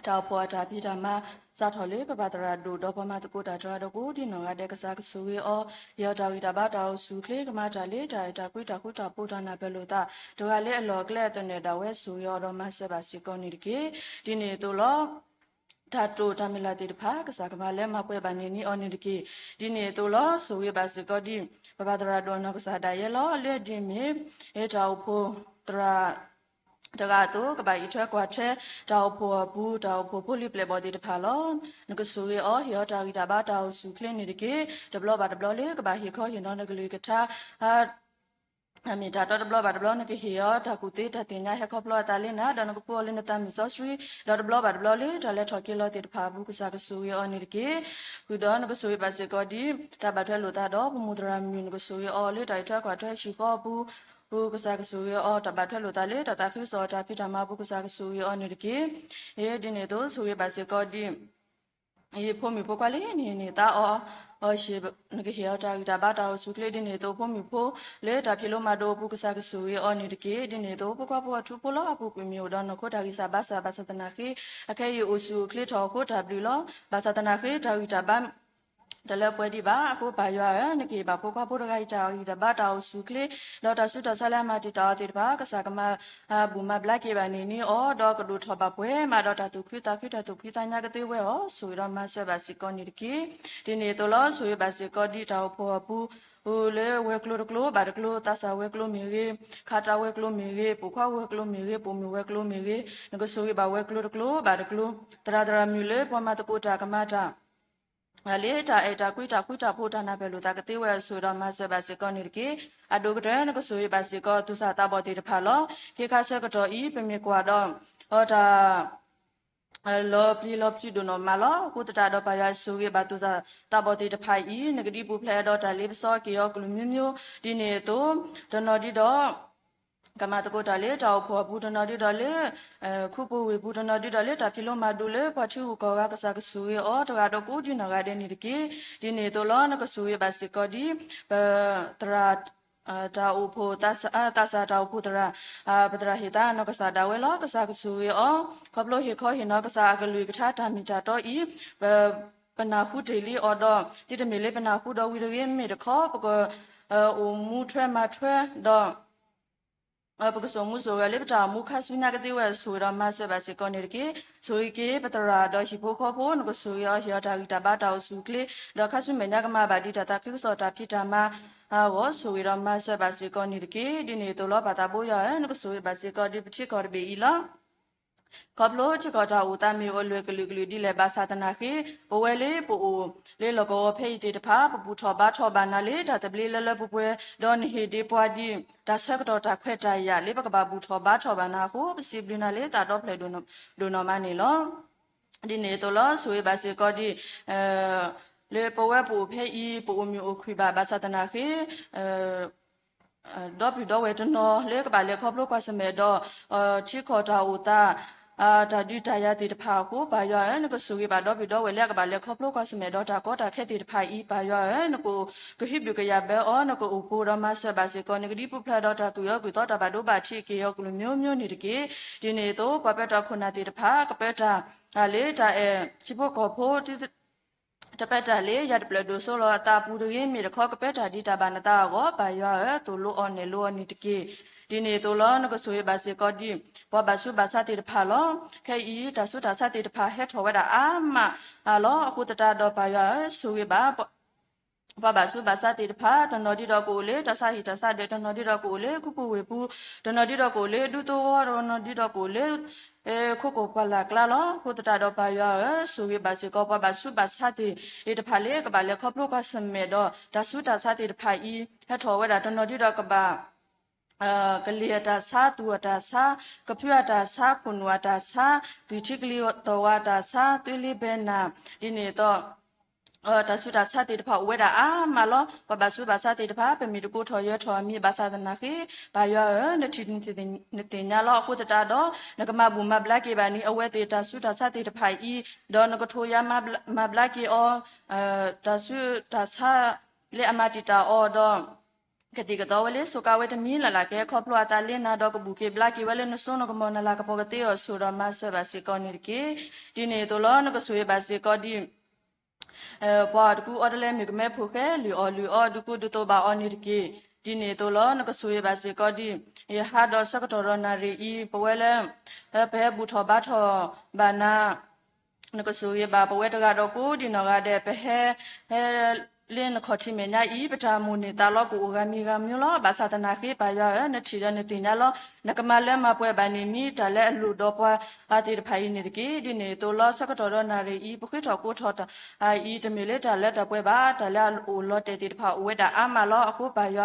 ตาพอตาพิจามาสาทอเลปปาตราดูดอปมาตะกูตาจราดกูดินงาเดกษากสุเออยอดาวิตาบาดาวสุเคลกมาจาเลตาตากุตาคุตาปูตานาเปโลตาดวาเลอลอกเลตเนดาเวสุยอดอมาเสบาสิกอนิเกดิเนตุลอตาโตตามิลาติภากษากมาเลมาเปบานีนีออนิเกดิเนตุลอสุเวบาสิกอดิปปาตราดอนกษาดายลอเลดิเมเอตาอุโพตราตกาโตกบาอีทกว่าเชดาวพัวบูดาวพัวพุลิเปลบอดีตพาลอนนกสุเออเฮียดาวิตาบาดาวสุเคลนิดิเกดบลอบาดบลอเลกบาเฮคอยินอนกลุยกะทาอามีตาตอดบลอบาดบลอนกเฮียตากุติตาติญาเฮคอบลอตาเลนะดอนกปัวเลนตามิซอสรีดอดบลอบาดบลอเลตาเลทอกิลอติดพาบุกษากสุเออนิดิเกกุดอนกสุเอบาเซกอดีตาบาทโลตาดอปมุตรามินกสุเออเลตาทกว่าทชิคอบูบุกษากสุยอตบัดทะลุตาเลตตาคือสอตาพิธามาบุกษากสุยอนิดกีดิเนโตสุยบาสิกอดิพมีพวกอะไรนี่ตาชีนกเหียวจากตาบาตาสุคเลดิเนโตพมีพวเลตาพิโลมาโดบุกษากสุยอนิดกีดิเนโตพวกว่าทุพลอปุกมีอุดรนโคดากิสาบาสาบาสตนาคีอเคยอุสุคลิทอโคตาบลิลอบาสตนาคีดาวิตาบาตะเลปวยดิบาโคบายาเนกีบาโคกาโพดกายจาอีดาบาตาสุคเลดอตาสุตาซาลามาติตาติบากษากมาบุมาบลากีบานีนีอดอกดูทบาปวยมาดอตาตุคิตาตุคิตาญากติเวอสุยรมาเสบาสิกอนิดกีดิเนโตลอสุยบาสิกอดิตาโพปูเลเวกโลกโลบาดกโลตาสาเวกโลมีเรคาตาเวกโลมีเรปุควาเวกโลมีเรปุมีเวกโลมีเรนกสุยบาเวกโลกโลบาดกโลตราตรามีเลปมาตะโกตากมาตาเลตาเอตาคุยตาพูดนาเปลุตากติเวสุดามาเสบาสิกอนิกีอดูกเรนก็สุยบาสิกอตุสาตาบอติพาลอเคคาเสกตออีเปมีกวาดออตา lopli do no malo ku ta do pa ya su ge ba tu sa ta bo ti ta phai I ne gdi pu phle do ta le so ki yo klu myu myu di ne to do no di do ကမတကုတလေတောက်ဖို့ဘူးတနဒီတလေခုပဝေဘူးတနဒီတလေတဖီလုံးမဒူလေပချူကောကဆာကဆူရအောတကတော့ကိုဒီနဂတဲ့နေတကေဒီနေတော့လနကဆူရဘစကဒီတရာတာဥဖို့တဆာတဆာတာဥဖို့တရာပတရာဟိတာနကဆာတာဝဲလောကဆာကဆူရအောကပလိုဟေခောဟိနကဆာကလူကထာတာမီတာတော့ဤပနာခုဒေလီအော်တော့တိတမီလေပနာခုတော့ဝီရင်းမေတခောပကအိုမူထွဲမထွဲတော့ ပကစုံမှုဆိုရလေပတာမူခဆုညာကတိဝဲဆိုရမဆွဲပါစေကောနေကေဆိုကေပတရာတော့ရှိဖို့ခေါ်ဖို့နကဆိုရဟရတာဂီတာဘာတောက်စုကလေတော့ခဆုမညာကမဘာဒီတာခိစောတာဖြစ်တာမှာဝဆိုရမဆွဲပါစေကောနေကေဒီနေတော့ဘာတာပိုးရနကဆိုရပါစေကောဒီပတိကောဘေဤလား ကပလိုချကတာဦးတမီအလွယ်ကလူကလူဒီလေဘာသာတနာခေပဝဲလေးပူလေလကောဖေးတီတဖာပပူထောဘာထောဘာနာလေဒါတပလီလလပပွဲဒေါန်ဟီဒီပွားဒီဒါဆက်တော့တာခွဲတရလေပကဘာဘူးထောဘာထောဘာနာကိုပစီပလနာလေတာတော့ဖလေဒိုနော်မနီလောဒီနေတော့လောဆွေဘာစီကောဒီလေပဝဲပူဖေးဤပူမျိုးခွေဘာဘာသာတနာခေတော့ပြီးတော့ဝဲတနော်လေကပါလေခေါပလို့ကွာစမဲတော့ချီခေါ်တာဦးတာဒါဒီတရတဲ့တဖာကိုဘာရနကဆူရပါတော့ပြီးတော့ဝဲလက်ကပါလေခေါပလို့ကွာစမဲတော့ဒါကောတာခက်တဲ့တဖာဤဘာရနကိုကဟိဘကရဘဲအောနကိုဥပရမဆဘာစေကောနကဒီပဖလာတော့တာကူရကူတော့တာဘာတို့ဘာချီကေရောကလူမျိုးမျိုးနေတကေဒီနေတော့ပပက်တော့ခုနာတဲ့တဖာကပက်တာလေတာချီဖို့ကောဖို့တပတ်တာလေရတပလဒိုဆိုလောတာပူရင်းမြေတခေါကပက်တာဒီတာဘာနတာကိုဘာရတူလိုအော်နေလိုနီတကေဒီနေတူလောနကဆွေဘာစေကောဒီဘောဘာဆုဘာစာတိတဖာလောခဲဤတဆုတာစာတိတဖာဟဲထောဝဲတာအာမလောအခုတတာတော့ဘာရဆွေဘာဘာစုဘာစာတိတဖာတနော်ဒီတော့ကိုလေတဆာဟီတဆာတဲ့တနော်ဒီတော့ကိုလေခုပဝေပူတနော်ဒီတော့ကိုလေဒူတိုရောနော်ဒီတော့ကိုလေခုကိုပလာကလာလောခုတတာတော့ဘာရဆူရဘာစကောဘာစုဘာစာတိတဖာလေကဘာလေခေါပလို့ကစမဲတော့တဆုတာစာတိတဖာဤဟထောဝဲတာတနော်ဒီတော့ကဘာကလီယတာစာတူတာစာကပြွာတာစာခုနဝတာစာဒီချိကလီတော်ဝတာစာသွေးလေးဘဲနာဒီနေတော့တဆုတာစာတိတဖာဝဲတာအာမလောဘာစုဘာစာတိတဖာပမီတကိုထော်ရထော်မီဘာသာတနာခေဘာရနတိနတိညာလောအခုတတာတော့နကမဘူမဘလကေဘာနီအဝဲတေတဆုတာစာတိတဖာဤတော့နကထိုရမဘလကေအောတဆုတာစာလေအမတိတာအောတော့ကတိကတော့ဝလေစကဝဲတမီလာလာကဲခေါပလတာလင်းနာတော့ကဘူကေဘလကေဝလေနဆုနကမနလာကပကတေောဆိုတော့မဆဘစီကောနီကေဒီနေတော့လောနကဆွေဘာစီကောဒီပွားတကူအော်ဒလဲမြေကမဲဖို့ခဲလူအော်ဒကူဒတိုဘာအော်နီကေဒီနေတော့လောနကဆွေဘာစီကောဒီဟာတော့စကတော်ရနာရီပဝဲလဲဘဲဘူထောဘာထောဘာနာနကဆွေဘာပဝဲတကတော့ကိုဒီနော်ကတဲ့ဘဲလင်းခေါ်ချင်မညာဤပထာမူနေတာလောကိုဂမီဂမျိုးလောဘာသာတနာခေပါရနချီရနေတင်လောနကမလဲမပွဲဘာနေမီတလဲအလူတော့ပွားအတိတဖိုင်နေတကေဒီနေတော့လောစကတော်ရနာရီပခိထောကိုထောတာဤတမီလေတလဲတပွဲပါတလဲအိုလောတေတိတဖာဝဲတာအမလောအခုပါရ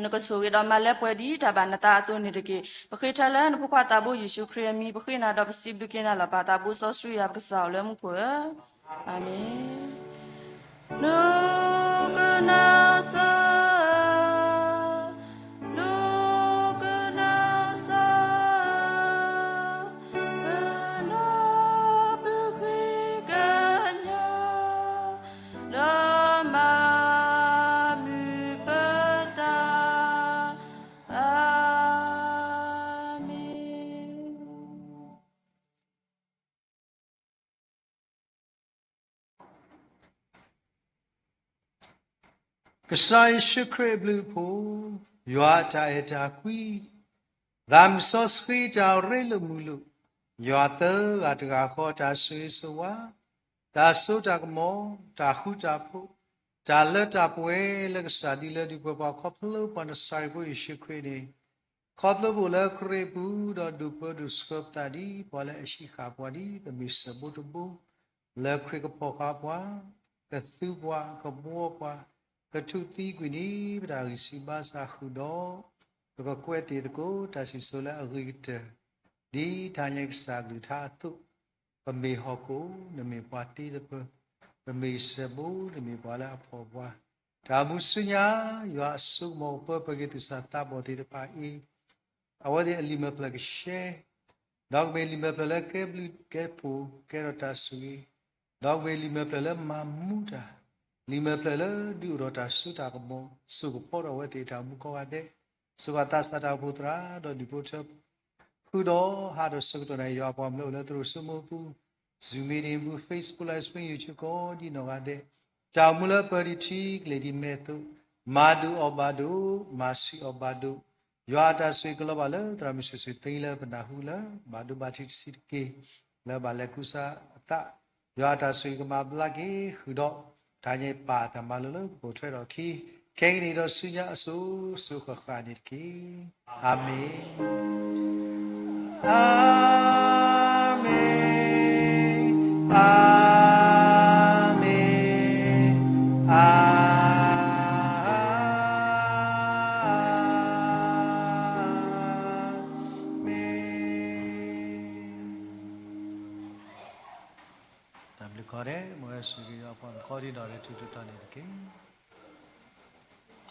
နကဆိုရတော့မလဲပွဲဒီတဘာနတာအတုနေတကေပခိထလဲနဖခွာတာဘူးယေရှုခရစ်မီပခိနာတော့ပစိဘကိနာလာပါတာဘူးဆောဆူရပကဆောလဲမှုကိုအာမင်Lugnasa, Lugnasa, Enabiganya, Lama mubata, Amen. ကဆိုင်ရှိခရဘလူဖို့ယွာတာအတာကွီဒမ်ဆော့စခီတောင်ရဲလမှုလို့ယွာတကတကခေါ်တာဆွေးဆိုဝါဒါဆိုတာကမောဒါခုတာဖို့ဒါလက်တာပွဲလက်ကစားဒီလက်ဒီပပခေါပလို့ပန်ဆိုင်ဖို့ရှိခရနေခေါပလို့ဘလခရဘူးတော့ဒူပဒူစကပ်တာဒီပေါ်လဲရှိခါပွားဒီပမစ္စဘုတ်ဘူလက်ခရကပေါ်ခါပွားကသူပွားကဘောပွားကထုတိကွီနီပဒါရီစီဘာစာခုတော့ကကွဲတေတကိုတရှိဆိုလာအဂိတဒီထာညိကစာလူသာသု ปเมฮอโกนเมปาตีเดปปเมเซโบนเมปาลาพอวาตามุสุญญายาสุโมเปปะเกตุสัตตาบอติเดปาอีอวเดอลิเมปลกเชดอกเบลิเมปลกเกบลิเกปูเกรตาสุยดอกเบลิเมปลมามูตาลิเมปลดิโรตาสุตากโมสุกปอรอเวติตามุกวาเดสุกตาสัตตาพุตราดอดิโปเท ခုတော့ဟာတော့စကတော့နေရွာပေါ်မလို့လဲသူတို့စမဘူး Zoom meeting ဘူး Facebook live stream YouTube ကိုဒီတော့ကတဲ့ကြောင်မလပရိတိကလေးဒီမဲ့သူမာဒူအဘဒူမာစီအဘဒူရွာတာဆွေကလပါလဲတရမရှိဆွေတိလဲပနာဟုလဲမာဒူဘာတိစီကေလဲပါလဲကုစာအတရွာတာဆွေကမဘလကေခုတော့ဒါညပါတမလို့ကိုထွဲတော့ခီခဲနေတော့စုညအဆူဆုခခါနိကေအာမင်Amen. Amen. Amen. Double correct. Moi, je suis en corridor de tout le temps.